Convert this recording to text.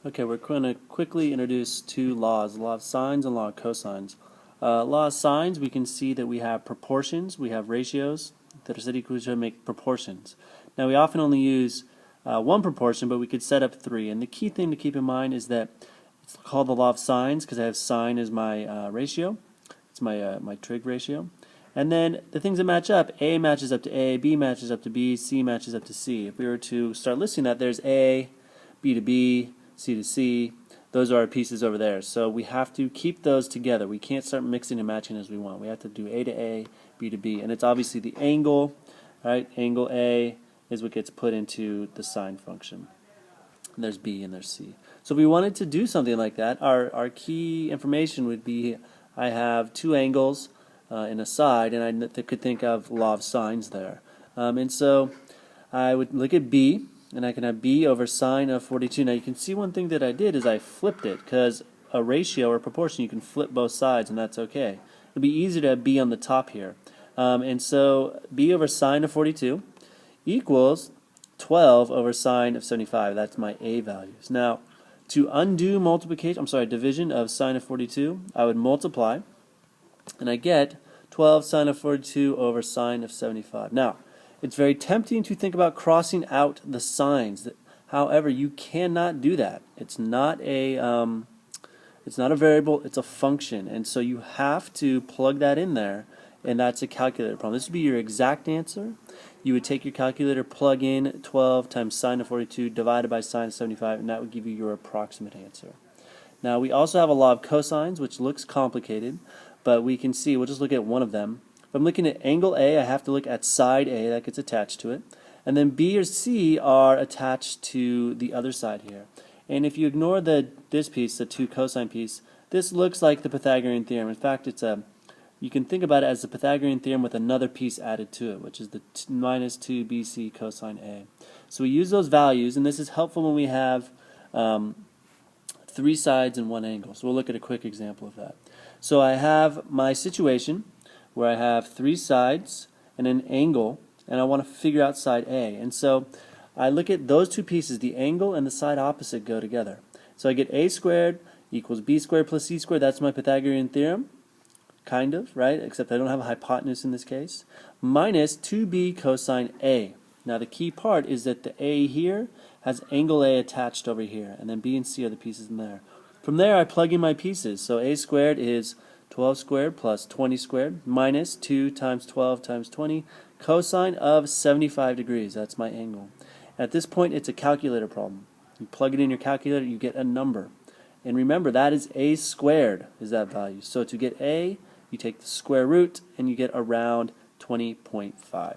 Okay, we're going to quickly introduce two laws, the law of sines and law of cosines. Law of sines, we can see that we have proportions, we have ratios that are set equal to each other make proportions. Now we often only use one proportion, but we could set up three. And the key thing to keep in mind is that it's called the law of sines because I have sine as my ratio. It's my trig ratio. And then the things that match up, A matches up to A, B matches up to B, C matches up to C. If we were to start listing that, there's A, B to B, C to C. Those are our pieces over there. So we have to keep those together. We can't start mixing and matching as we want. We have to do A to A, B to B. And it's obviously the angle, right? Angle A is what gets put into the sine function. And there's B and there's C. So if we wanted to do something like that, our key information would be I have two angles in a side, and I could think of law of sines there. And so I would look at B, and I can have B over sine of 42. Now you can see one thing that I did is I flipped it, because a ratio or proportion you can flip both sides, and that's okay. It'll be easier to have B on the top here. And so B over sine of 42 equals 12 over sine of 75. That's my A values. Now to undo division of sine of 42, I would multiply, and I get 12 sine of 42 over sine of 75. Now, it's very tempting to think about crossing out the signs. However, you cannot do that. It's not a variable, it's a function. And so you have to plug that in there, and that's a calculator problem. This would be your exact answer. You would take your calculator, plug in 12 times sine of 42 divided by sine of 75, and that would give you your approximate answer. Now, we also have a law of cosines, which looks complicated, but we can see, we'll just look at one of them. If I'm looking at angle A, I have to look at side A, that gets attached to it. And then B or C are attached to the other side here. And if you ignore this piece, the 2 cosine piece, this looks like the Pythagorean theorem. In fact, you can think about it as the Pythagorean theorem with another piece added to it, which is the minus 2 BC cosine A. So we use those values, and this is helpful when we have 3 sides and 1 angle. So we'll look at a quick example of that. So I have my situation where I have 3 sides and an angle, and I want to figure out side A. And so I look at those 2 pieces, the angle and the side opposite go together. So I get A squared equals B squared plus C squared. That's my Pythagorean theorem, kind of, right? Except I don't have a hypotenuse in this case. Minus 2B cosine A. Now the key part is that the A here has angle A attached over here, and then B and C are the pieces in there. From there I plug in my pieces. So A squared is 12 squared plus 20 squared minus 2 times 12 times 20 cosine of 75 degrees. That's my angle. At this point, it's a calculator problem. You plug it in your calculator, you get a number. And remember, that is A squared is that value. So to get A, you take the square root and you get around 20.5.